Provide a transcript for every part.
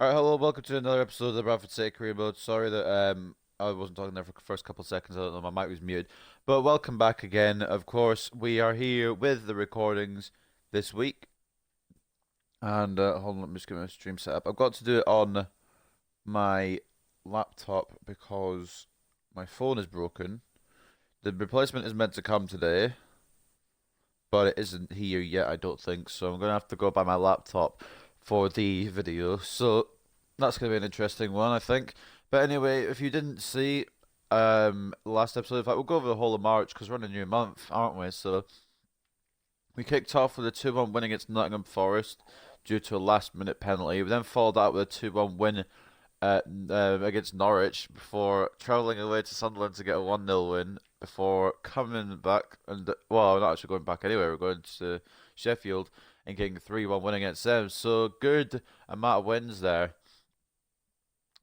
Alright, hello, welcome to another episode of the Bradford City Career Mode. Sorry that I wasn't talking there for the first couple of seconds. I don't know, my mic was muted. But welcome back again. Of course, we are here with the recordings this week. And hold on, let me just get my stream set up. I've got to do it on my laptop because my phone is broken. The replacement is meant to come today, but it isn't here yet, I don't think. So I'm going to have to go buy my laptop for the video. So that's going to be an interesting one, I think. But anyway, if you didn't see last episode, in fact, we'll go over the whole of March because we're in a new month, aren't we? So we kicked off with a 2-1 win against Nottingham Forest due to a last-minute penalty. We then followed that with a 2-1 win against Norwich before travelling away to Sunderland to get a 1-0 win before coming back and, well, not actually going back anyway, we're going to Sheffield and getting a 3-1 win against them. So good amount of wins there.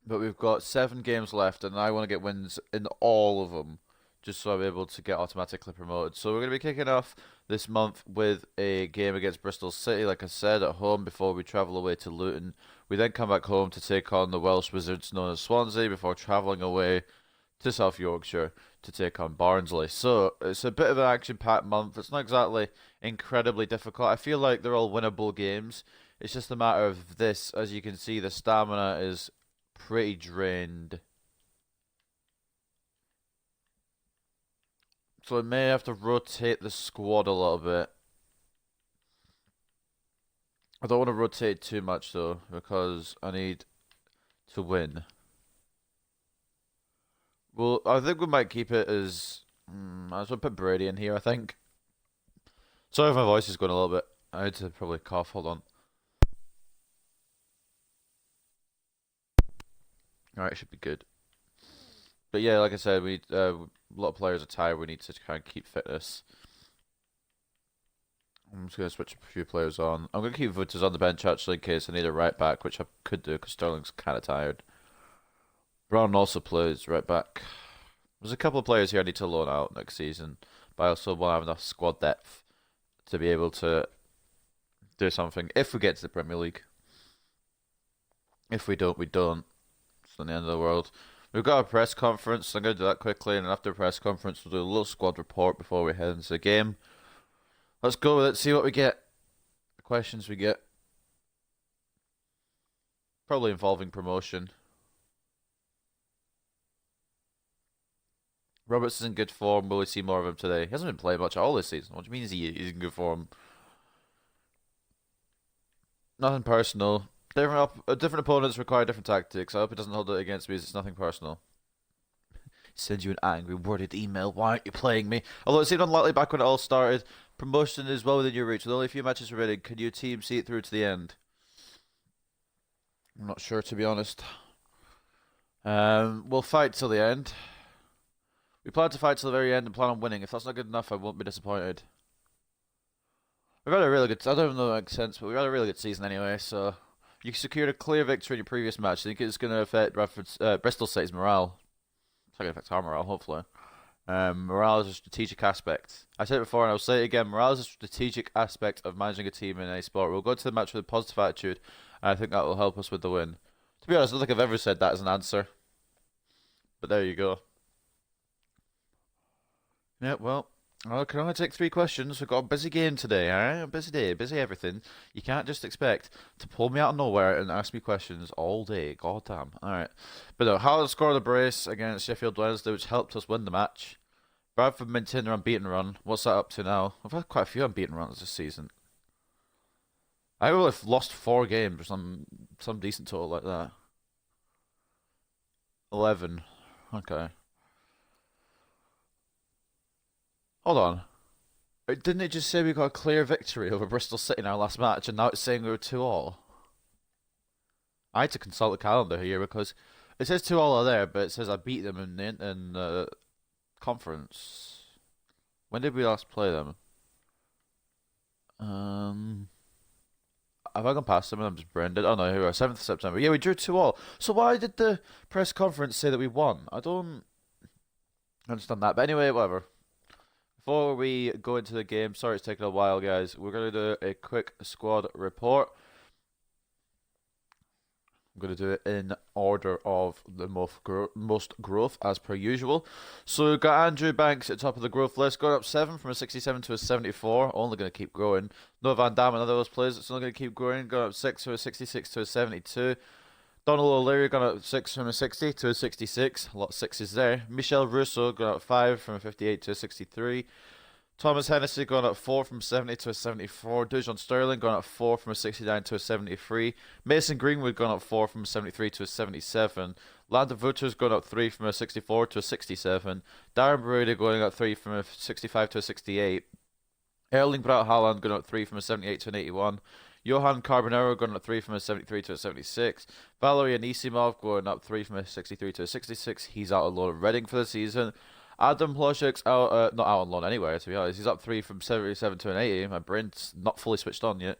But we've got 7 games left, and I want to get wins in all of them, just so I'm able to get automatically promoted. So we're going to be kicking off this month with a game against Bristol City, like I said, at home before we travel away to Luton. We then come back home to take on the Welsh Wizards known as Swansea before travelling away to South Yorkshire to take on Barnsley. So it's a bit of an action-packed month. It's not exactly incredibly difficult. I feel like they're all winnable games. It's just a matter of this. As you can see, the stamina is pretty drained. So I may have to rotate the squad a little bit. I don't want to rotate too much though, because I need to win. Well, I think we might keep it as... I just want to put Brady in here, I think. Sorry if my voice is going a little bit. I need to probably cough, hold on. Alright, should be good. But yeah, like I said, we need, a lot of players are tired. We need to try and keep fitness. I'm just going to switch a few players on. I'm going to keep Vutas on the bench actually in case I need a right back, which I could do because Sterling's kind of tired. Brown also plays right back. There's a couple of players here I need to loan out next season, but I also want to have enough squad depth to be able to do something if we get to the Premier League. If we don't, we don't. It's not the end of the world. We've got a press conference, so I'm going to do that quickly, and after the press conference, we'll do a little squad report before we head into the game. Let's go with it, see what we get. The questions we get. Probably involving promotion. Roberts is in good form. Will we see more of him today? He hasn't been playing much at all this season. What do you mean he's in good form? Nothing personal. Different opponents require different tactics. I hope it doesn't hold it against me as it's nothing personal. Send you an angry, worded email. Why aren't you playing me? Although it seemed unlikely back when it all started. Promotion is well within your reach. With only a few matches remaining, can your team see it through to the end? I'm not sure, to be honest. We'll fight till the end. We plan to fight till the very end and plan on winning. If that's not good enough, I won't be disappointed. We've had a really good... I don't even know if that makes sense, but we've had a really good season anyway, so... You secured a clear victory in your previous match. I think it's going to affect Bristol City's morale. It's not going to affect our morale, hopefully. Morale is a strategic aspect. I said it before and I'll say it again. Morale is a strategic aspect of managing a team in any sport. We'll go to the match with a positive attitude, and I think that will help us with the win. To be honest, I don't think I've ever said that as an answer. But there you go. Yeah, well, I can only take 3 questions. We've got a busy game today, alright? A busy day, busy everything. You can't just expect to pull me out of nowhere and ask me questions all day. God damn. Alright. But no, Howard scored the brace against Sheffield Wednesday, which helped us win the match. Bradford maintained their unbeaten run. What's that up to now? I've had quite a few unbeaten runs this season. I will have lost 4 games or some decent total like that. 11. Okay. Hold on. Didn't it just say we got a clear victory over Bristol City in our last match, and now it's saying we were 2-all? I had to consult the calendar here because it says 2-all there, but it says I beat them in conference. When did we last play them? Have I gone past them and I'm just branded? Oh no, here we are, 7th of September. Yeah, we drew 2-all. So why did the press conference say that we won? I don't understand that. But anyway, whatever. Before we go into the game, sorry it's taken a while, guys. We're going to do a quick squad report. I'm going to do it in order of the most growth as per usual. So we've got Andrew Banks at the top of the growth list, going up 7 from a 67 to a 74, only going to keep growing. Noah Van Dam, another of those players that's only going to keep growing, going up 6 from a 66 to a 72. Donald O'Leary going up 6 from a 60 to a 66, a lot of sixes there. Michel Russo going up 5 from a 58 to a 63. Thomas Hennessy going up 4 from 70 to a 74. Dujon Sterling going up 4 from a 69 to a 73. Mason Greenwood going up 4 from a 73 to a 77. Landon Wouters going up 3 from a 64 to a 67. Darren Brady going up 3 from a 65 to a 68. Erling Braut Haaland going up 3 from a 78 to an 81. Johan Carbonero going up 3 from a 73 to a 76. Valery Anisimov going up 3 from a 63 to a 66. He's out on loan at Reading for the season. Adam Ploshek's out, not out on loan anywhere, to be honest. He's up 3 from 77 to an 80. My brain's not fully switched on yet.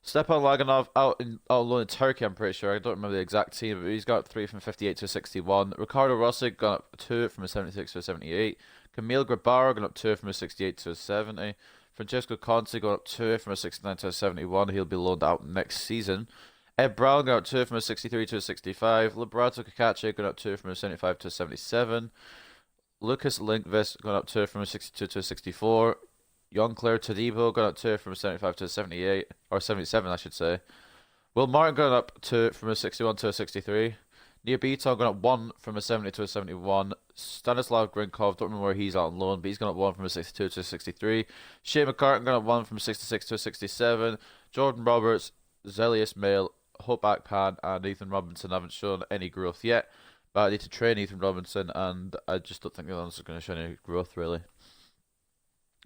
Stepan Laganov out on loan in Turkey, I'm pretty sure. I don't remember the exact team, but he's got up 3 from 58 to a 61. Ricardo Rossi got up 2 from a 76 to a 78. Camille Grabara got up 2 from a 68 to a 70. Francesco Conte got up 2 from a 69 to a 71. He'll be loaned out next season. Ed Brown got up 2 from a 63 to a 65. Liberato Cacace got up 2 from a 75 to a 77. Lucas Linkvist got up 2 from a 62 to a 64. Young Claire Todibo got up 2 from a 75 to a 78, or 77, I should say. Will Martin got up 2 from a 61 to a 63. Nia Beaton got up 1 from a 70 to a 71. Stanislav Grinkov, don't remember where he's out on loan, but he's got up 1 from a 62 to a 63. Shea McCartan got up 1 from a 66 to a 67. Jordan Roberts, Zelius Mail, Hope Akpan, and Ethan Robinson haven't shown any growth yet. But I need to train Ethan Robinson, and I just don't think the others are going to show any growth, really.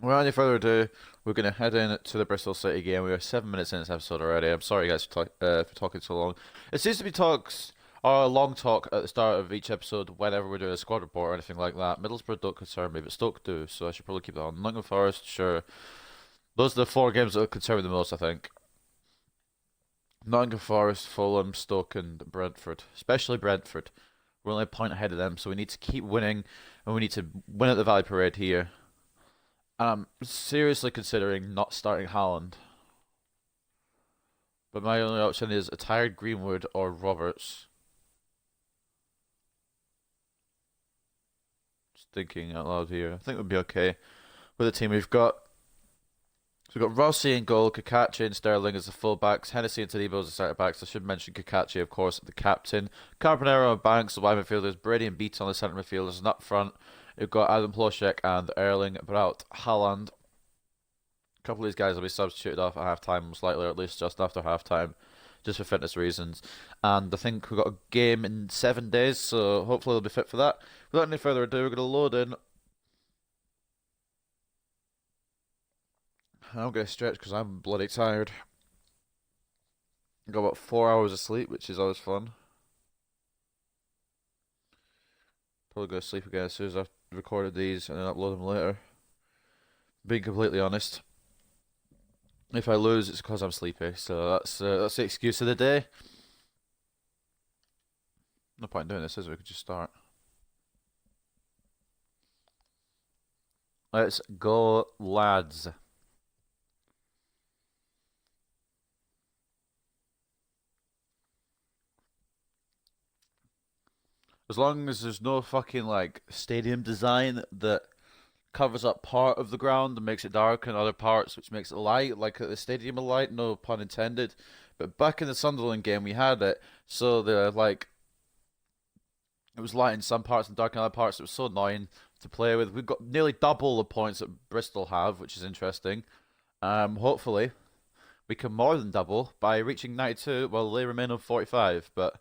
Without any further ado, we're going to head in to the Bristol City game. We are 7 minutes in this episode already. I'm sorry, guys, for talking so long. It seems to be talks, or a long talk at the start of each episode whenever we're doing a squad report or anything like that. Middlesbrough don't concern me, but Stoke do, so I should probably keep that on. Nottingham Forest, sure. Those are the 4 games that concern me the most, I think. Nottingham Forest, Fulham, Stoke, and Brentford. Especially Brentford. We're only a point ahead of them, so we need to keep winning, and we need to win at the Valley Parade here. And I'm seriously considering not starting Haaland. But my only option is a tired Greenwood or Roberts. Just thinking out loud here. I think we'll be okay with the team we've got. So we've got Rossi in goal, Cacace and Sterling as the full-backs, Hennessy and Todibo as the centre-backs. I should mention Cacace, of course, the captain. Carbonero and Banks, the wide midfielders. Brady and Beats on the centre midfielders. And up front, we've got Adam Ploshek and Erling Braut Haaland. A couple of these guys will be substituted off at half-time, most likely, or at least just after half-time, just for fitness reasons. And I think we've got a game in 7 days, so hopefully they'll be fit for that. Without any further ado, we're going to load in. I'm going to stretch because I'm bloody tired. I got about 4 hours of sleep, which is always fun. Probably go to sleep again as soon as I've recorded these and then upload them later. Being completely honest. If I lose, it's because I'm sleepy. So that's the excuse of the day. No point in doing this, is there? We could just start. Let's go, lads. As long as there's no fucking like stadium design that covers up part of the ground and makes it dark and other parts which makes it light, like at the stadium of light, no pun intended. But back in the Sunderland game we had it, so the like it was light in some parts and dark in other parts. It was so annoying to play with. We've got nearly double the points that Bristol have, which is interesting. Hopefully we can more than double by reaching 92 while they remain on 45, but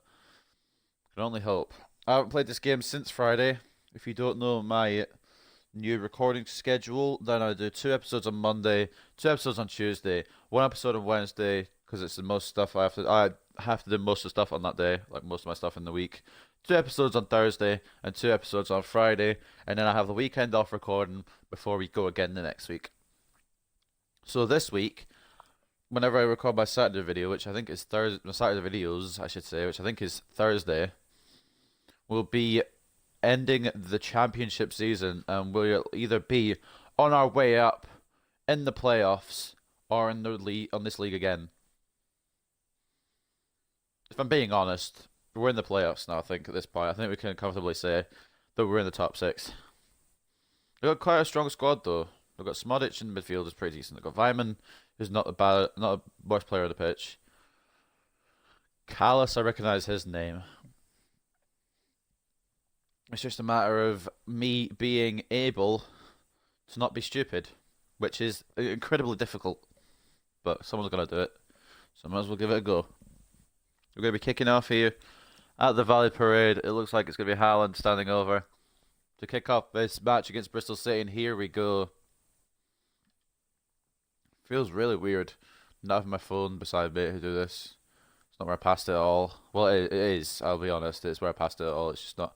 can only hope. I haven't played this game since Friday. If you don't know my new recording schedule, then I do 2 episodes on Monday, 2 episodes on Tuesday, 1 episode on Wednesday, because it's the most stuff I have to do most of the stuff on that day, like most of my stuff in the week. 2 episodes on Thursday and 2 episodes on Friday, and then I have the weekend off recording before we go again the next week. So this week, whenever I record my Saturday video, which I think is Thursday, my Saturday videos, I should say, which I think is Thursday, we'll be ending the championship season, and we'll either be on our way up in the playoffs or in the league on this league again. If I'm being honest, we're in the playoffs now. I think at this point, I think we can comfortably say that we're in the top six. We've got quite a strong squad though. We've got Smodic in midfield is pretty decent. We've got Vyman, who's not not a worst player on the pitch. Callis, I recognise his name. It's just a matter of me being able to not be stupid, which is incredibly difficult. But someone's gonna do it, so I might as well give it a go. We're gonna be kicking off here at the Valley Parade. It looks like it's gonna be Haaland standing over to kick off this match against Bristol City, and here we go. Feels really weird not having my phone beside me to do this. It's not where I passed it all. Well, it is, I'll be honest. It's where I passed it all. It's just not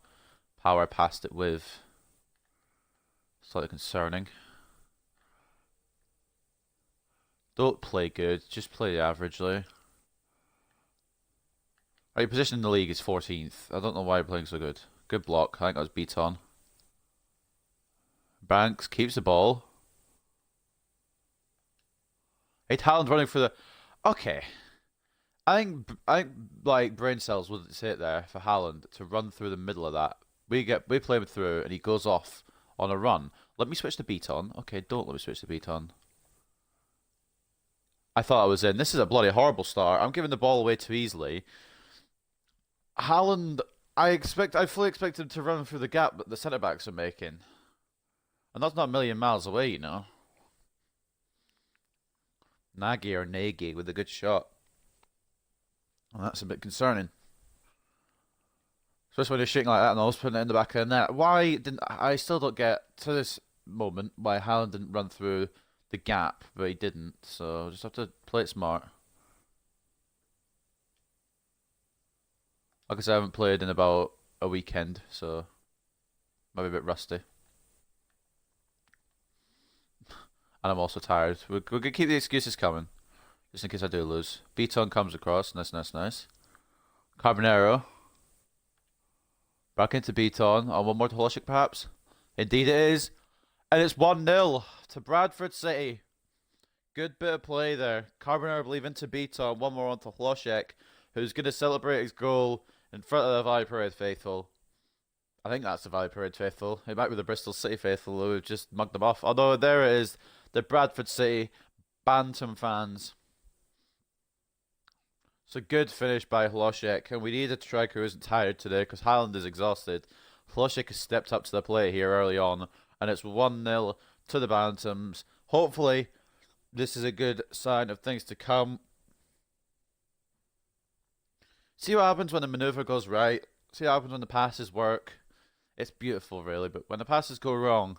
how I passed it with. Slightly concerning. Don't play good. Just play averagely. Your position in the league is 14th. I don't know why you're playing so good. Good block. I think that was Beaton. Banks keeps the ball. Hey, Haaland running for the... Okay. I think like brain cells would sit there for Haaland to run through the middle of that. We play him through and he goes off on a run. Let me switch the beat on. Okay, don't let me switch the beat on. I thought I was in. This is a bloody horrible start. I'm giving the ball away too easily. Haaland, I fully expect him to run through the gap that the centre backs are making. And that's not a million miles away, you know. Nagy with a good shot. Well, that's a bit concerning. Especially when you're shooting like that and I was putting it in the back of the net. Why didn't I still don't get to this moment why Haaland didn't run through the gap, but he didn't. So just have to play it smart. Like I said, I haven't played in about a weekend, so might be a bit rusty. And I'm also tired. We're gonna keep the excuses coming, just in case I do lose. Beaton comes across. Nice. Carbonero. Back into Beaton. On one more to Holoshik, perhaps? Indeed it is. And it's 1-0 to Bradford City. Good bit of play there. Carbonero, I believe, into Beaton. One more on to Holoshik, who's going to celebrate his goal in front of the Valley Parade faithful. I think that's the Valley Parade faithful. It might be the Bristol City faithful who have just mugged them off. Although there it is. The Bradford City Bantam fans. So good finish by Holoshik, and we need a striker who isn't tired today because Haaland is exhausted. Holoshik has stepped up to the plate here early on, and it's 1-0 to the Bantams. Hopefully, this is a good sign of things to come. See what happens when the manoeuvre goes right. See what happens when the passes work. It's beautiful, really, but when the passes go wrong,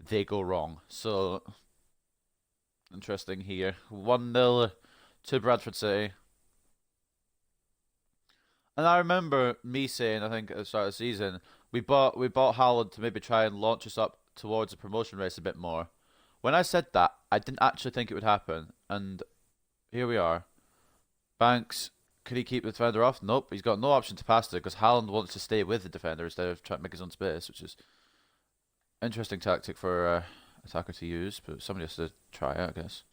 they go wrong. So... interesting here. 1-0 to Bradford City. And I remember me saying, I think at the start of the season, we bought Haaland to maybe try and launch us up towards a promotion race a bit more. When I said that, I didn't actually think it would happen. And here we are. Banks, could he keep the defender off? Nope, he's got no option to pass it because Haaland wants to stay with the defender instead of trying to make his own space, which is an interesting tactic for attacker to use, but somebody has to try it, I guess.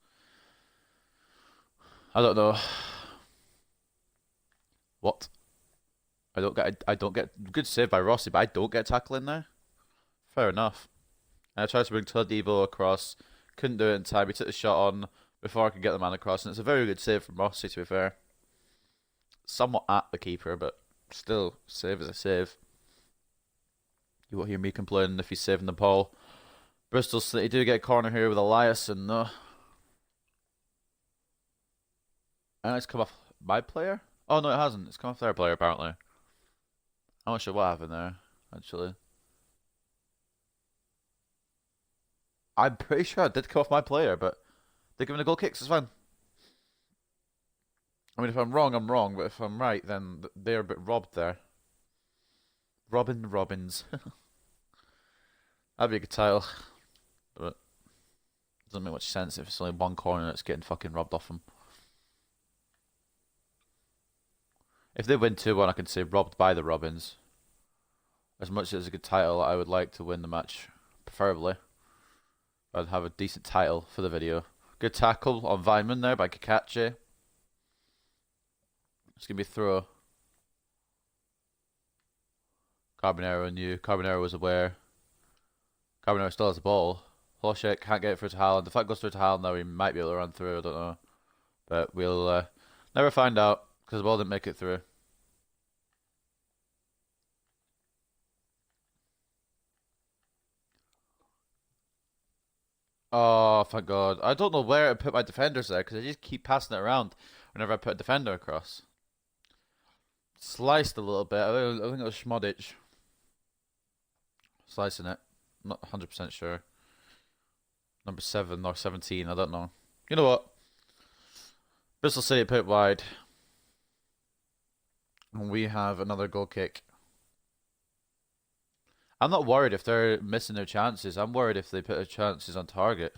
I don't know. What? I don't get good save by Rossi, but I don't get a tackle in there. Fair enough. And I tried to bring Todibo across, couldn't do it in time. He took the shot on before I could get the man across, and it's a very good save from Rossi, to be fair. Somewhat at the keeper, but still, save is a save. You won't hear me complaining if he's saving the ball. Bristol City do get a corner here with Eliasson, though. And it's come off my player? Oh, no, it hasn't. It's come off their player, apparently. I'm not sure what happened there, actually. I'm pretty sure it did come off my player, but they're giving the goal kicks, it's fine. I mean, if I'm wrong, but if I'm right, then they're a bit robbed there. Robbins. That'd be a good title. But it doesn't make much sense if it's only one corner that's getting fucking robbed off them. If they win 2-1, I can say robbed by the Robins. As much as it's a good title, I would like to win the match, preferably. I'd have a decent title for the video. Good tackle on Vyman there by Kakachi. It's going to be a throw. Carbonero knew. Carbonero was aware. Carbonero still has the ball. Hlošek can't get it through to Haaland. If that goes through to Haaland now, he might be able to run through. I don't know. But we'll never find out because the ball didn't make it through. Oh, thank God. I don't know where to put my defenders there because I just keep passing it around whenever I put a defender across. Sliced a little bit. I think it was Schmodic slicing it. I'm not 100% sure. Number 7 or 17, I don't know. You know what? Bristol City put it wide. And we have another goal kick. I'm not worried if they're missing their chances. I'm worried if they put their chances on target.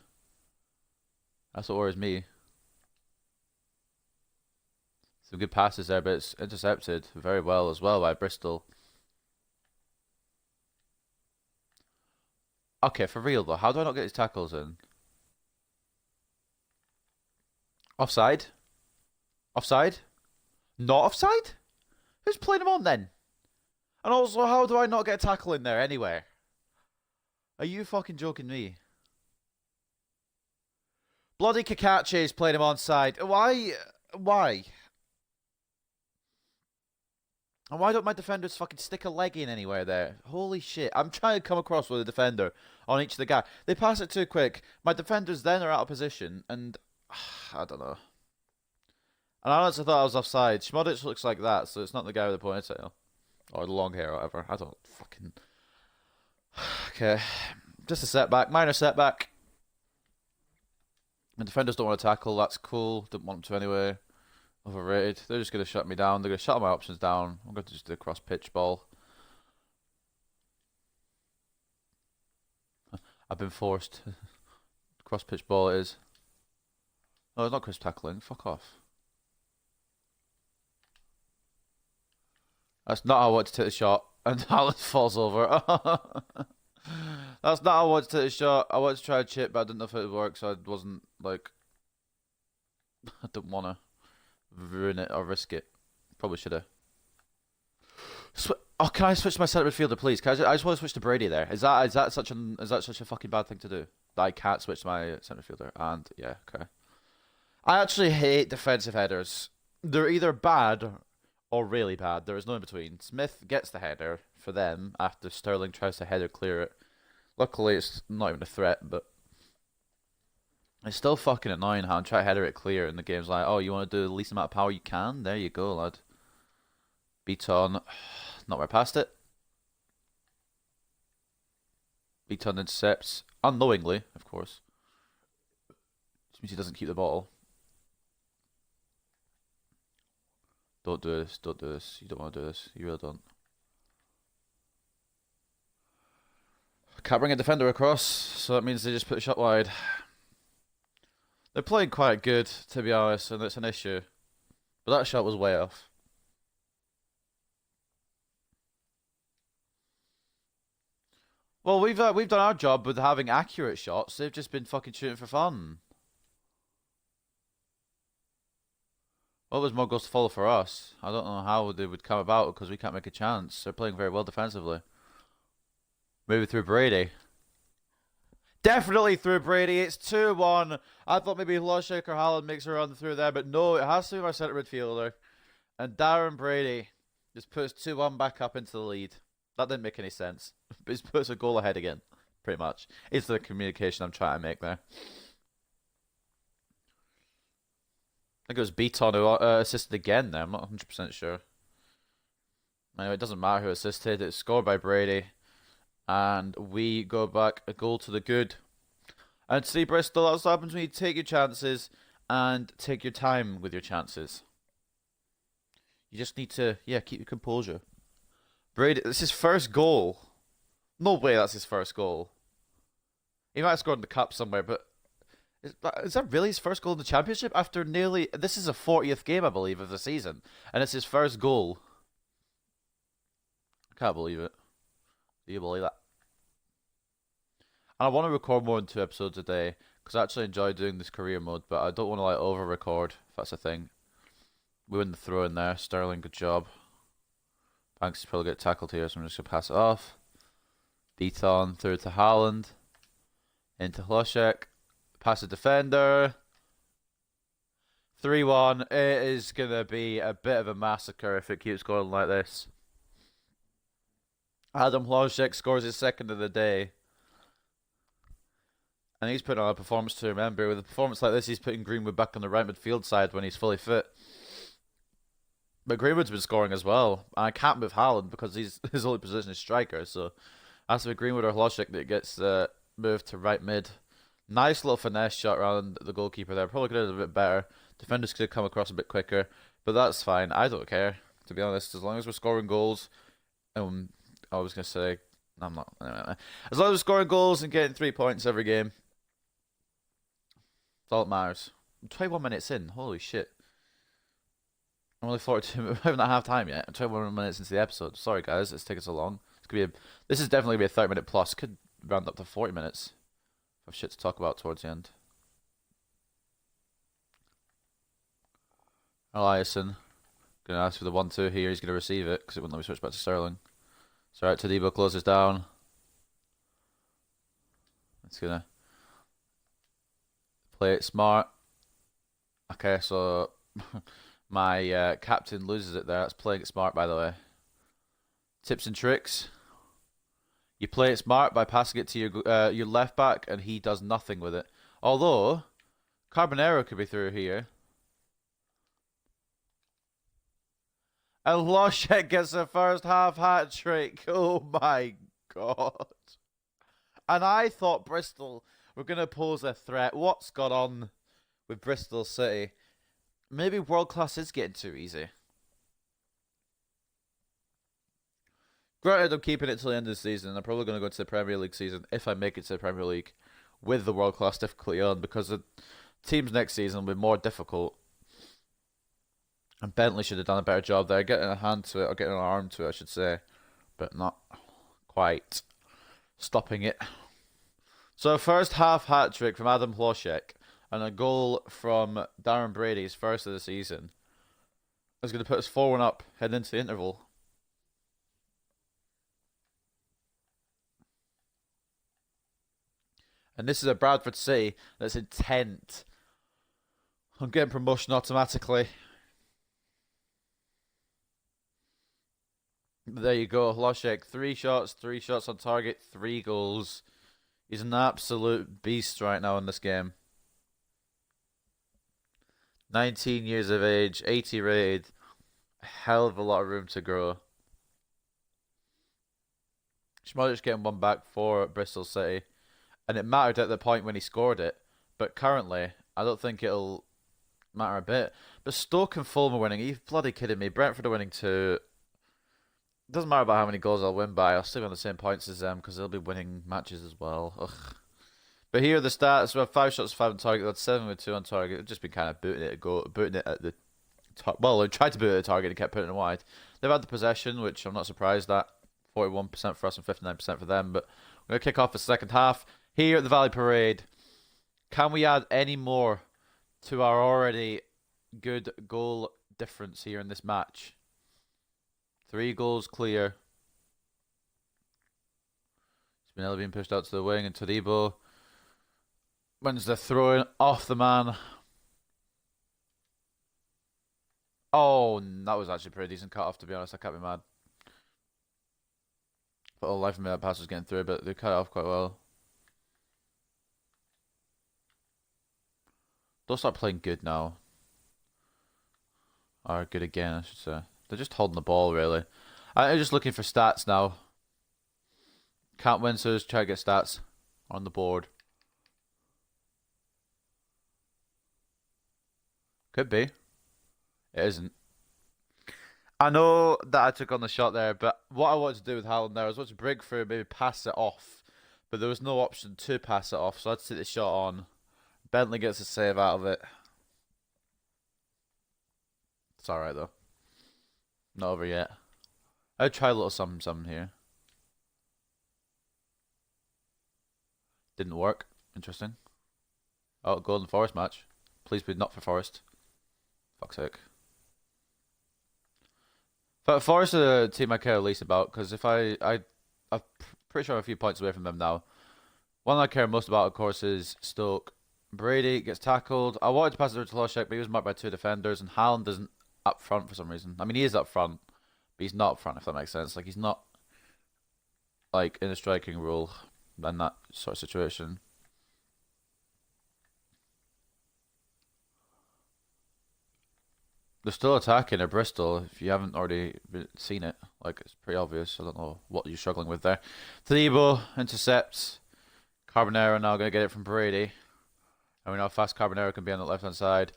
That's what worries me. Some good passes there, but it's intercepted very well as well by Bristol. Okay, for real though, how do I not get these tackles in? Offside? Offside? Not offside? Who's playing him on then? And also, how do I not get a tackle in there anywhere? Are you fucking joking me? Bloody Kakache is playing him onside. Why? Why? And why don't my defenders fucking stick a leg in anywhere there? Holy shit. I'm trying to come across with a defender on each of the guy. They pass it too quick. My defenders then are out of position, and I don't know. And I honestly thought I was offside. Schmodic looks like that, so it's not the guy with the ponytail. Or the long hair or whatever. I don't fucking... Okay. Just a setback. Minor setback. My defenders don't want to tackle. That's cool. Didn't want them to anyway. Overrated. They're just going to shut me down. They're going to shut all my options down. I'm going to just do a cross-pitch ball. I've been forced. Cross-pitch ball it is. No, it's not crisp tackling. Fuck off. That's not how I want to take the shot. And Haaland falls over. That's not how I want to take the shot. I wanted to try a chip, but I didn't know if it would work, so I wasn't, like... I didn't want to ruin it or risk it. Probably should have. Oh, can I switch to my centre midfielder, please? I just want to switch to Brady there. Is that such a fucking bad thing to do? That I can't switch to my centre midfielder? And yeah, okay. I actually hate defensive headers. They're either bad or really bad. There is no in between. Smith gets the header for them after Sterling tries to header clear it. Luckily, it's not even a threat, but it's still fucking annoying how I'm trying to header it clear and the game's like, oh, you want to do the least amount of power you can? There you go, lad. Beaton, not where I passed it. Beaton intercepts, unknowingly, of course. Which means he doesn't keep the ball. Don't do this, don't do this. You don't want to do this, you really don't. Can't bring a defender across, so that means they just put a shot wide. They're playing quite good, to be honest, and it's an issue. But that shot was way off. Well, we've done our job with having accurate shots. They've just been fucking shooting for fun. Well, there's more goals to follow for us. I don't know how they would come about because we can't make a chance. They're playing very well defensively. Maybe through Brady. Definitely through Brady. It's 2-1. I thought maybe Hlošek or Haaland makes a run through there, but no, it has to be my centre midfielder. And Darren Brady just puts 2-1 back up into the lead. That didn't make any sense. But he puts a goal ahead again, pretty much. It's the communication I'm trying to make there. I think it was Beaton who assisted again there. I'm not 100% sure. Anyway, it doesn't matter who assisted. It's scored by Brady. And we go back a goal to the good. And see, Bristol, that's what happens when you take your chances and take your time with your chances. You just need to, yeah, keep your composure. Brady, this is his first goal. No way that's his first goal. He might have scored in the cup somewhere, but is that really his first goal in the championship? After nearly, this is a 40th game, I believe, of the season. And it's his first goal. I can't believe it. Do you believe that? And I want to record more than 2 episodes a day, because I actually enjoy doing this career mode, but I don't want to like over-record, if that's a thing. We win the throw in there. Sterling, good job. Banks is probably get tackled here, so I'm just going to pass it off. Beaton through to Haaland. Into Hlošek. Pass the defender. 3-1. It is going to be a bit of a massacre if it keeps going like this. Adam Hlošek scores his second of the day. And he's putting on a performance to remember. With a performance like this, he's putting Greenwood back on the right midfield side when he's fully fit. But Greenwood's been scoring as well. And I can't move Haaland because his only position is striker. So it has to be Greenwood or Hlošek that gets moved to right mid. Nice little finesse shot around the goalkeeper there. Probably could have done a bit better. Defenders could have come across a bit quicker. But that's fine. I don't care, to be honest. As long as we're scoring goals. I was going to say... I'm not... Anyway. As long as we're scoring goals and getting 3 points every game. That's all that matters. I'm 21 minutes in. Holy shit. I'm only 42. We haven't had half time yet. I'm 21 minutes into the episode. Sorry, guys. It's taking so long. This is definitely going to be a 30-minute plus. Could round up to 40 minutes. I have shit to talk about towards the end. Eliasson. Going to ask for the 1-2 here. He's going to receive it because it wouldn't let me switch back to Sterling. So, right, Todibo closes down. It's going to play it smart. Okay, so my captain loses it there. That's playing it smart, by the way. Tips and tricks. You play it smart by passing it to your left back, and he does nothing with it. Although, Carbonero could be through here. And Hlošek gets the first half hat trick. Oh my god. And I thought Bristol were going to pose a threat. What's gone on with Bristol City? Maybe world class is getting too easy. Granted, I'm keeping it till the end of the season. I'm probably going to go to the Premier League season if I make it to the Premier League with the world class difficulty on, because the teams next season will be more difficult. And Bentley should have done a better job there, getting a hand to it, or getting an arm to it, I should say, but not quite stopping it. So first half hat trick from Adam Hlošek and a goal from Darren Brady's first of the season is going to put us 4-1 up heading into the interval. And this is a Bradford City that's intent on getting promotion automatically. There you go, Hlošek. 3 shots on target, 3 goals. He's an absolute beast right now in this game. 19 years of age, 80 rated. A hell of a lot of room to grow. Schmodich getting one back for Bristol City. And it mattered at the point when he scored it. But currently, I don't think it'll matter a bit. But Stoke and Fulham are winning. Are you bloody kidding me? Brentford are winning too. It doesn't matter about how many goals I'll win by. I'll still be on the same points as them because they'll be winning matches as well. Ugh. But here are the stats. We have 5 shots, 5 on target. We had 7 with 2 on target. They've just been kind of booting it at the well, they tried to boot it at the target and kept putting it wide. They've had the possession, which I'm not surprised at. 41% for us and 59% for them. But we're going to kick off the second half here at the Valley Parade. Can we add any more to our already good goal difference here in this match? 3 goals clear. Spinelli being pushed out to the wing, and Todibo wins the throw-in off the man. Oh, that was actually a pretty decent cut-off, to be honest. I can't be mad. But all life of me, that pass was getting through, but they cut it off quite well. They'll start playing good now. Or good again, I should say. They're just holding the ball, really. I'm just looking for stats now. Can't win, so just try to get stats on the board. Could be. It isn't. I know that I took on the shot there, but what I wanted to do with Haaland there was want to break through, maybe pass it off. But there was no option to pass it off, so I had to take the shot on. Bentley gets a save out of it. It's alright, though. Not over yet. I'll try a little something here. Didn't work. Interesting. Oh, Golden Forest match. Please be not for Forest. Fuck's sake. But Forest are the team I care least about because if I'm pretty sure I'm a few points away from them now. One I care most about, of course, is Stoke. Brady gets tackled. I wanted to pass it over to Loshek, but he was marked by two defenders, and Haaland isn't up front for some reason. I mean, he is up front, but he's not up front, if that makes sense. Like, he's not, like, in a striking role in that sort of situation. They're still attacking at Bristol, if you haven't already seen it. Like, it's pretty obvious. I don't know what you're struggling with there. Tadibo intercepts. Carbonero now going to get it from Brady. And we know how fast Carbonero can be on the left-hand side.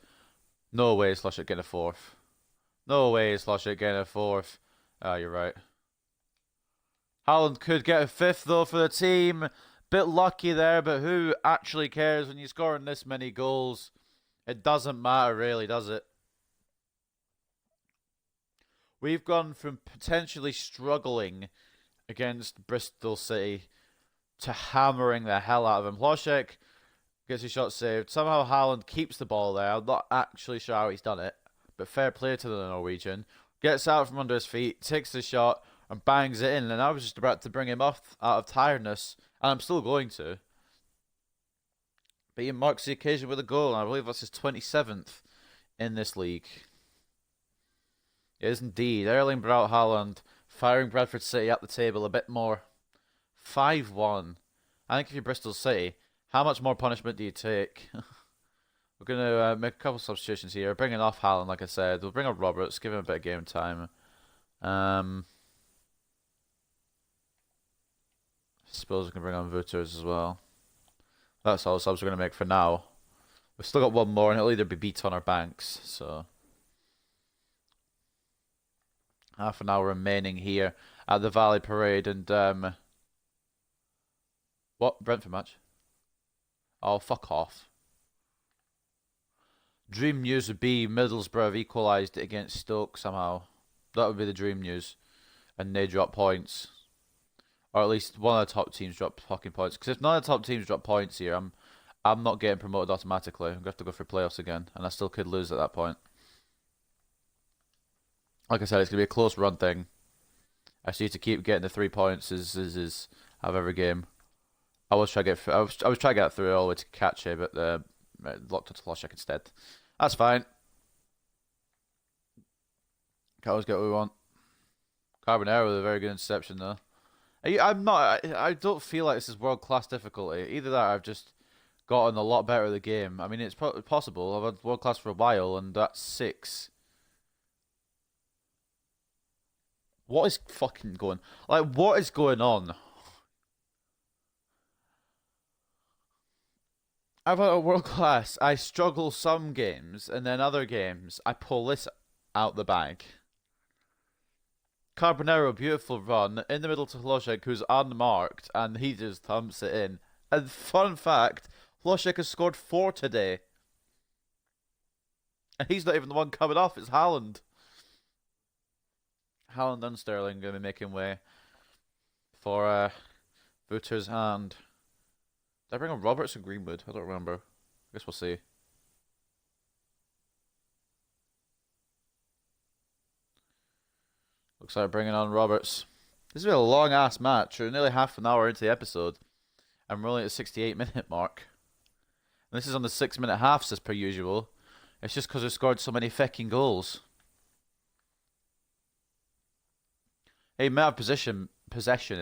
No way is Loshek getting a fourth. No way is Loshek getting a fourth. Ah, you're right. Haaland could get a fifth, though, for the team. Bit lucky there, but who actually cares when you're scoring this many goals? It doesn't matter, really, does it? We've gone from potentially struggling against Bristol City to hammering the hell out of him. Loshek gets his shot saved. Somehow Haaland keeps the ball there. I'm not actually sure how he's done it, but fair play to the Norwegian. Gets out from under his feet, takes the shot, and bangs it in. And I was just about to bring him off out of tiredness, and I'm still going to. But he marks the occasion with a goal, and I believe that's his 27th in this league. It is indeed. Erling Braut Haaland firing Bradford City up the table a bit more. 5-1. I think if you're Bristol City, how much more punishment do you take? We're going to make a couple substitutions here. Bringing off Haaland, like I said. We'll bring on Roberts, give him a bit of game time. I suppose we can bring on Wouters as well. That's all the subs we're going to make for now. We've still got one more, and it'll either be Beaton or Banks. So half an hour remaining here at the Valley Parade. And what? Brentford match? Oh, fuck off. Dream news would be Middlesbrough have equalised it against Stoke somehow. That would be the dream news. And they drop points. Or at least one of the top teams drop fucking points. Because if none of the top teams drop points here, I'm not getting promoted automatically. I'm going to have to go for playoffs again. And I still could lose at that point. Like I said, it's going to be a close run thing. I just need to keep getting the 3 points is out of every game. I was trying to get through it all the way to catch it, but locked onto Loshek instead. That's fine. Can always get what we want. Carbonero with a very good interception though. I don't feel like this is world class difficulty. Either that, or I've just gotten a lot better at the game. I mean, it's possible. I've had world class for a while, and that's 6. What is fucking going? Like, what is going on? I've had a world class. I struggle some games, and then other games I pull this out the bag. Carbonero, beautiful run in the middle to Hlošek, who's unmarked, and he just thumps it in. And fun fact, Hlošek has scored 4 today, and he's not even the one coming off. It's Haaland. Haaland and Sterling going to be making way for Wouters and. Did I bring on Roberts and Greenwood? I don't remember. I guess we'll see. Looks like bringing on Roberts. This has been a long ass match. We're nearly half an hour into the episode, and we're only at the 68-minute mark. And this is on the 6-minute halves as per usual. It's just because we scored so many fucking goals. Hey, may have possession, I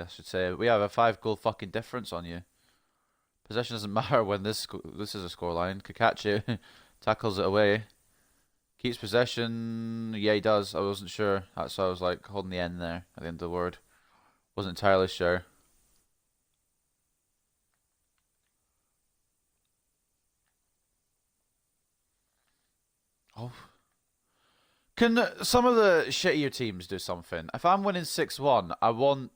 should say. We have a 5-goal fucking difference on you. Possession doesn't matter when this is a scoreline. Kakachi tackles it away. Keeps possession. Yeah, he does. I wasn't sure. That's why I was like holding the N there at the end of the word. Wasn't entirely sure. Oh. Can some of the shittier teams do something? If I'm winning 6-1, I want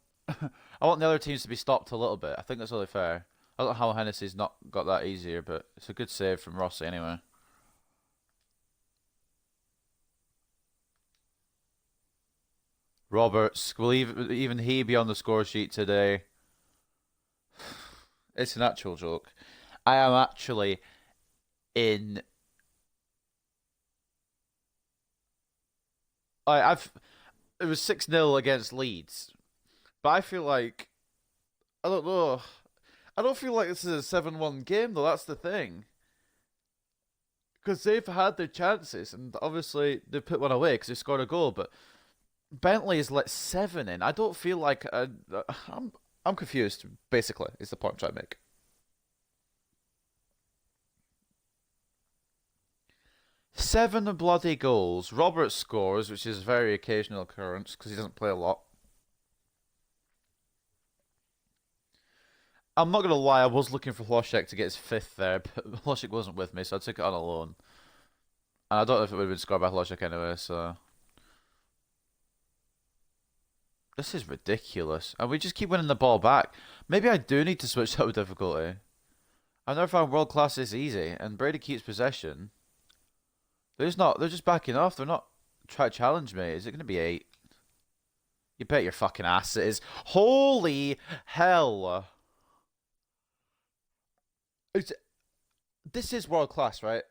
I want the other teams to be stopped a little bit. I think that's only fair. I don't know how Hennessy's not got that easier, but it's a good save from Rossi anyway. Roberts, will even he be on the score sheet today? It's an actual joke. I am actually in. I've it was 6-0 against Leeds. But I feel like I don't know. I don't feel like this is a 7-1 game though. That's the thing. Because they've had their chances, and obviously they put one away because they scored a goal. But Bentley has let 7 in. I don't feel like I'm confused. Basically, is the point I'm trying to make. 7 bloody goals. Robert scores, which is a very occasional occurrence because he doesn't play a lot. I'm not gonna lie, I was looking for Hloshek to get his 5th there, but Hloshek wasn't with me, so I took it on a loan. And I don't know if it would have been scored by Hloshek anyway, so. This is ridiculous. And we just keep winning the ball back. Maybe I do need to switch up difficulty. I've never found world class this easy, and Brady keeps possession. They're just backing off. They're not trying to challenge me. Is it going to be 8? You bet your fucking ass it is. Holy hell. This is world class, right?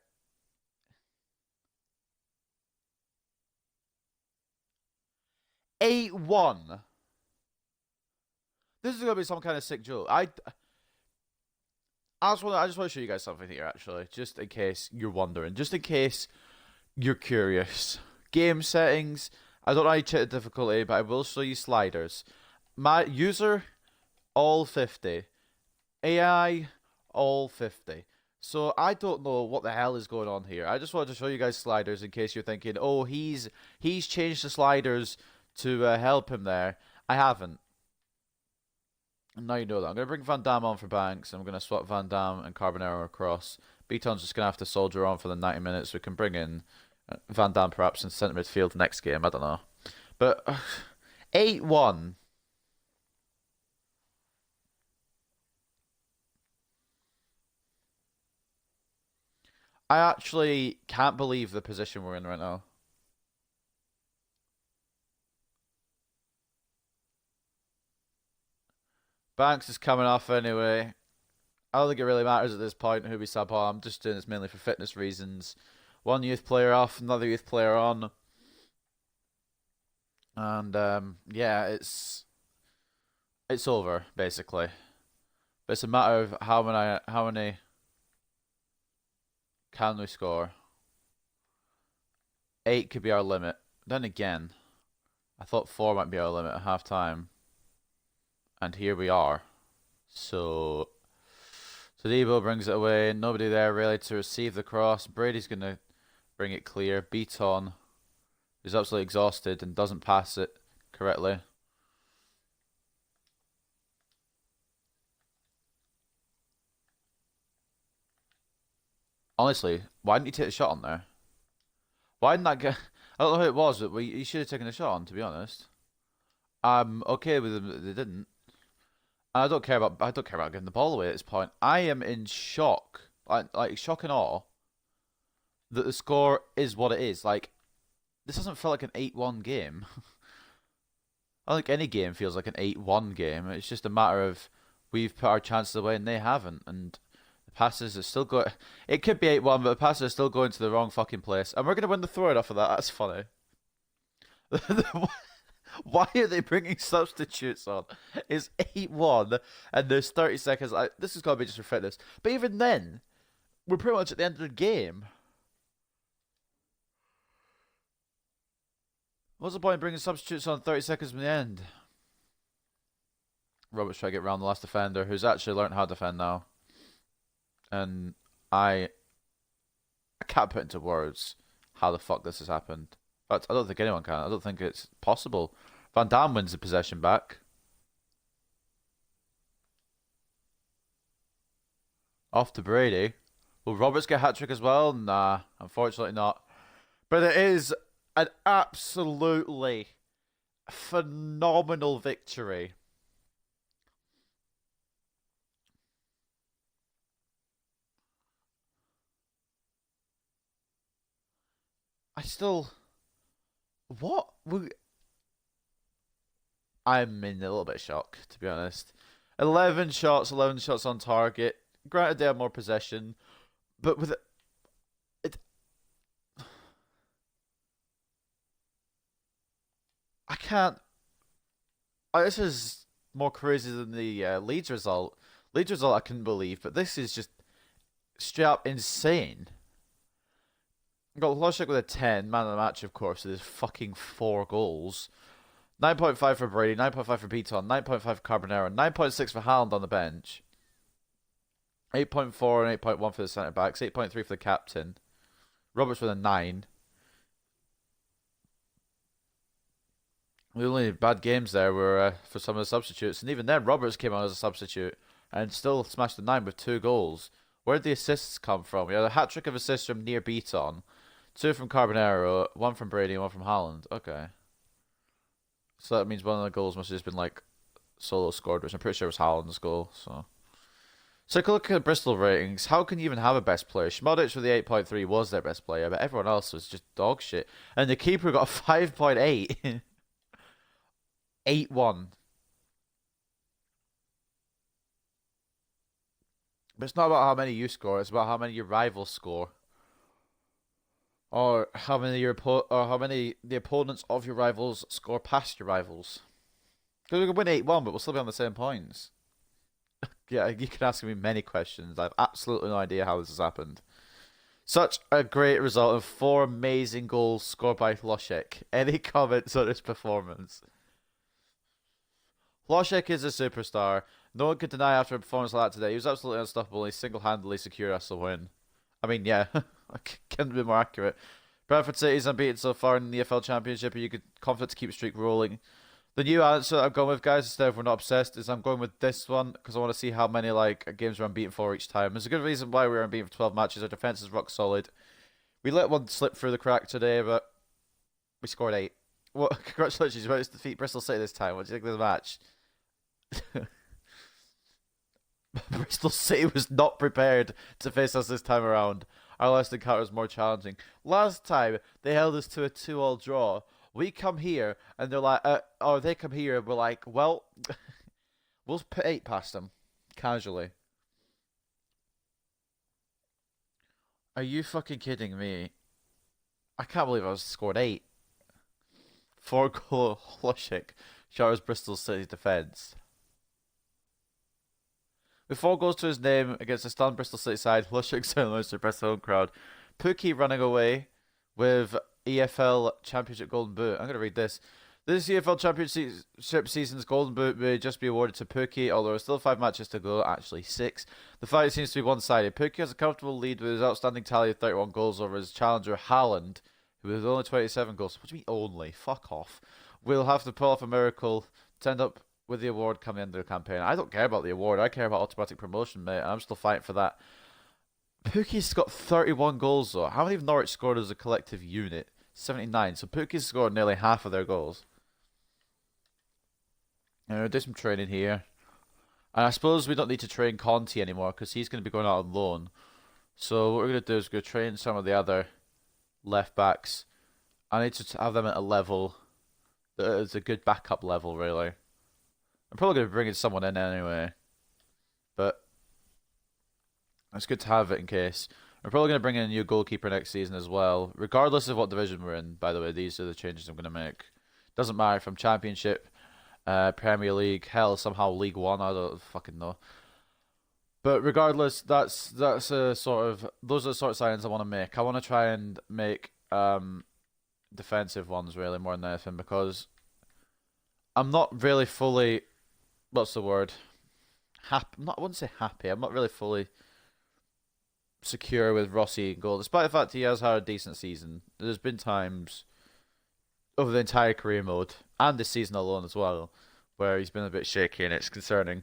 8-1. This is gonna be some kind of sick joke. I just want to show you guys something here, actually, just in case you're wondering, just in case you're curious. Game settings. I don't know how you check the difficulty, but I will show you sliders. My user, all 50. AI, all 50. So I don't know what the hell is going on here. I just wanted to show you guys sliders in case you're thinking, oh, he's changed the sliders to help him there. I haven't. And now you know that. I'm going to bring Van Damme on for Banks. I'm going to swap Van Damme and Carbonero across. Beaton's just going to have to soldier on for the 90 minutes. We can bring in Van Damme perhaps in centre midfield next game. I don't know. But 8-1. I actually can't believe the position we're in right now. Banks is coming off anyway. I don't think it really matters at this point who we sub on. I'm just doing this mainly for fitness reasons. One youth player off, another youth player on. And yeah, it's over basically. But it's a matter of how many can we score. 8 could be our limit. Then again, I thought 4 might be our limit at half time. And here we are. So Debo brings it away. Nobody there really to receive the cross. Brady's going to bring it clear. Beaton is absolutely exhausted and doesn't pass it correctly. Honestly, why didn't he take the shot on there? Why didn't that get... I don't know who it was, but he should have taken the shot on, to be honest. I'm okay with them that they didn't. I don't care about getting the ball away at this point. I am in shock, like shock and awe, that the score is what it is. Like, this doesn't feel like an 8-1 game. I don't think any game feels like an 8-1 game. It's just a matter of we've put our chances away and they haven't, and the passes are still going. It could be 8-1, but the passes are still going to the wrong fucking place, and we're gonna win the throw off of that. That's funny. Why are they bringing substitutes on? It's 8-1 and there's 30 seconds. This has got to be just for fitness. But even then, we're pretty much at the end of the game. What's the point of bringing substitutes on 30 seconds from the end? Robert's trying to get around the last defender, who's actually learned how to defend now. And I can't put into words how the fuck this has happened. But I don't think anyone can. I don't think it's possible. Van Damme wins the possession back. Off to Brady. Will Roberts get a hat-trick as well? Nah, unfortunately not. But it is an absolutely phenomenal victory. I still... What? I'm in a little bit of shock, to be honest. 11 shots on target. Granted, they have more possession, but with it, I can't. This is more crazy than the Leeds result. Leeds result I couldn't believe, but this is just straight up insane. Got Logic with a 10, man of the match, of course, with his fucking 4 goals. 9.5 for Brady, 9.5 for Beaton, 9.5 for Carbonero, 9.6 for Haaland on the bench. 8.4 and 8.1 for the centre backs, 8.3 for the captain. Roberts with a 9. The only bad games there were for some of the substitutes, and even then Roberts came on as a substitute and still smashed the 9 with 2 goals. Where did the assists come from? We had a hat-trick of assists from near Beaton, 2 from Carbonero, 1 from Brady, and 1 from Haaland. Okay. So that means one of the goals must have just been like solo scored, which I'm pretty sure was Haaland's goal. So take a look at Bristol ratings. How can you even have a best player? Schmodic with the 8.3 was their best player, but everyone else was just dog shit. And the keeper got a 5.8. 8-1. But it's not about how many you score, it's about how many your rivals score. Or how many the opponents of your rivals score past your rivals. Because we could win 8-1, but we'll still be on the same points. Yeah, you can ask me many questions. I have absolutely no idea how this has happened. Such a great result of 4 amazing goals scored by Hlošek. Any comments on his performance? Hlošek is a superstar. No one could deny after a performance like that today. He was absolutely unstoppable. He single-handedly secured us a win. I mean, yeah, I couldn't be more accurate. Bradford City's unbeaten so far in the EFL Championship, and you could confident to keep the streak rolling. The new answer I'm going with, guys, instead of we're not obsessed, is I'm going with this one because I want to see how many games we're unbeaten for each time. There's a good reason why we're unbeaten for 12 matches. Our defense is rock solid. We let one slip through the crack today, but we scored 8. Well, congratulations, you managed to defeat Bristol City this time. What do you think of the match? Bristol City was not prepared to face us this time around. Our last encounter was more challenging. Last time, they held us to a 2-all draw. We come here, and they're like, or they come here, and we're like, well, we'll put 8 past them. Casually. Are you fucking kidding me? I can't believe I was scored 8. 4-goal Hlošek showers Bristol City's defence. With 4 goals to his name against a stunned Bristol City side, Hlošek silenced to impress the home crowd. Pukki running away with EFL Championship Golden Boot. I'm going to read this. This EFL Championship season's Golden Boot may just be awarded to Pukki, although there's still 5 matches to go, actually 6. The fight seems to be one-sided. Pukki has a comfortable lead with his outstanding tally of 31 goals over his challenger Haaland, who has only 27 goals. What do you mean only? Fuck off. We'll have to pull off a miracle to end up with the award come the end of the campaign. I don't care about the award. I care about automatic promotion, mate. I'm still fighting for that. Pukki's got 31 goals, though. How many have Norwich scored as a collective unit? 79. So Pukki's scored nearly half of their goals. Do some training here. And I suppose we don't need to train Conti anymore because he's going to be going out on loan. So what we're going to do is go train some of the other left backs. I need to have them at a level that is a good backup level, really. I'm probably going to bring in someone in anyway. But it's good to have it in case. I'm probably going to bring in a new goalkeeper next season as well. Regardless of what division we're in, by the way, these are the changes I'm going to make. Doesn't matter from Championship, Premier League, hell, somehow League One, I don't fucking know. But regardless, that's a sort of, those are the sort of signings I want to make. I want to try and make defensive ones really more than anything because I'm not really fully, what's the word? Happy. I wouldn't say happy. I'm not really fully secure with Rossi in goal, despite the fact he has had a decent season. There's been times over the entire career mode and this season alone as well, where he's been a bit shaky and it's concerning.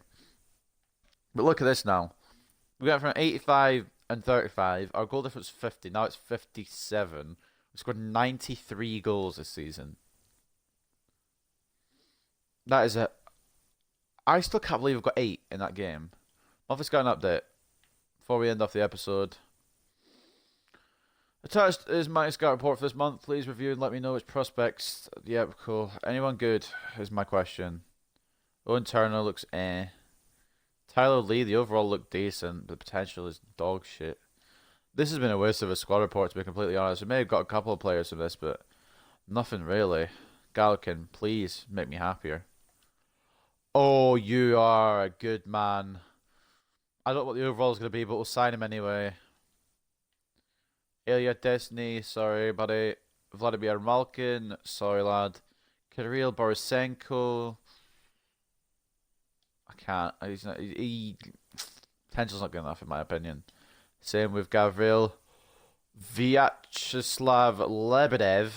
But look at this now. We went from 85 and 35. Our goal difference 50. Now it's 57. We scored 93 goals this season. That is a... I still can't believe we've got 8 in that game. Office got an update before we end off the episode. Attached is my scout report for this month. Please review and let me know which prospects. Yep, cool. Anyone good is my question. Owen Turner looks eh. Tyler Lee, the overall look decent. The potential is dog shit. This has been a waste of a squad report, to be completely honest. We may have got a couple of players from this, but nothing really. Galkin, please make me happier. Oh, you are a good man. I don't know what the overall is going to be, but we'll sign him anyway. Ilya Desny, sorry, buddy. Vladimir Malkin, sorry, lad. Kirill Borisenko. I can't. He's not. Potential's not good enough, in my opinion. Same with Gavril. Vyacheslav Lebedev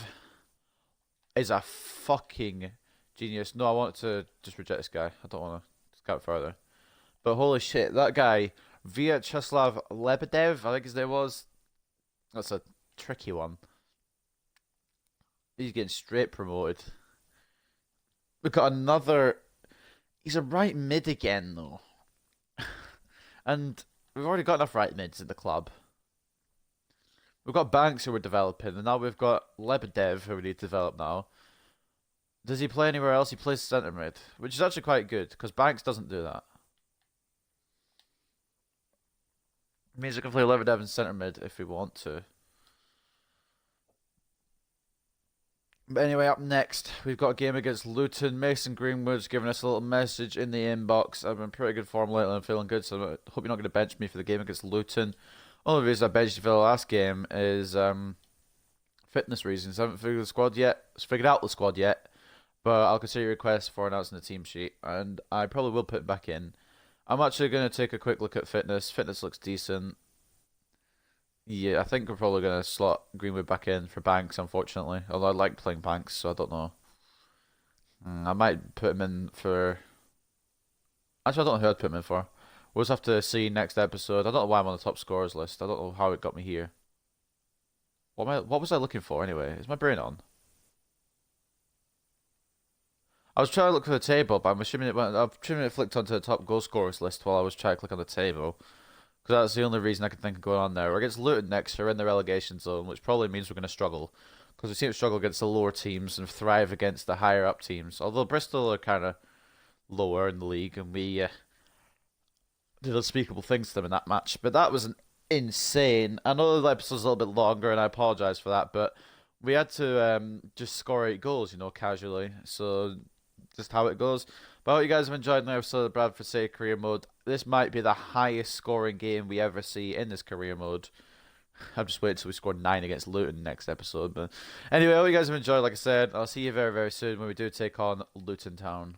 is a fucking genius. No, I want to just reject this guy. I don't want to scout further. But holy shit, that guy, Vyacheslav Lebedev, I think his name was. That's a tricky one. He's getting straight promoted. We've got another. He's a right mid again, though. And we've already got enough right mids in the club. We've got Banks who we're developing, and now we've got Lebedev who we need to develop now. Does he play anywhere else? He plays centre mid, which is actually quite good, because Banks doesn't do that. It means we can play Lebedev in centre mid if we want to. But anyway, up next, we've got a game against Luton. Mason Greenwood's giving us a little message in the inbox. I'm in pretty good form lately. I'm feeling good, so I hope you're not going to bench me for the game against Luton. Only reason I benched you for the last game is fitness reasons. I haven't figured out the squad yet, but I'll consider your request for announcing the team sheet, and I probably will put it back in. I'm actually going to take a quick look at fitness. Fitness looks decent. Yeah, I think we're probably going to slot Greenwood back in for Banks, unfortunately. Although I like playing Banks, so I don't know. I might put him in for... Actually, I don't know who I'd put him in for. We'll just have to see next episode. I don't know why I'm on the top scorers list. I don't know how it got me here. What was I looking for anyway? Is my brain on? I was trying to look for the table, but I'm assuming it flicked onto the top goal scorers list while I was trying to click on the table. Because that's the only reason I can think of going on there. We're against Luton next, we're in the relegation zone, which probably means we're going to struggle. Because we seem to struggle against the lower teams and thrive against the higher up teams. Although Bristol are kind of lower in the league, and we did unspeakable things to them in that match. But that was an insane. I know the episode's a little bit longer, and I apologise for that, but we had to just score 8 goals, casually. So just how it goes. But I hope you guys have enjoyed another episode of Bradford City Career Mode. This might be the highest scoring game we ever see in this career mode. I'm just waiting until we score 9 against Luton next episode. But anyway, I hope you guys have enjoyed. Like I said, I'll see you very, very soon when we do take on Luton Town.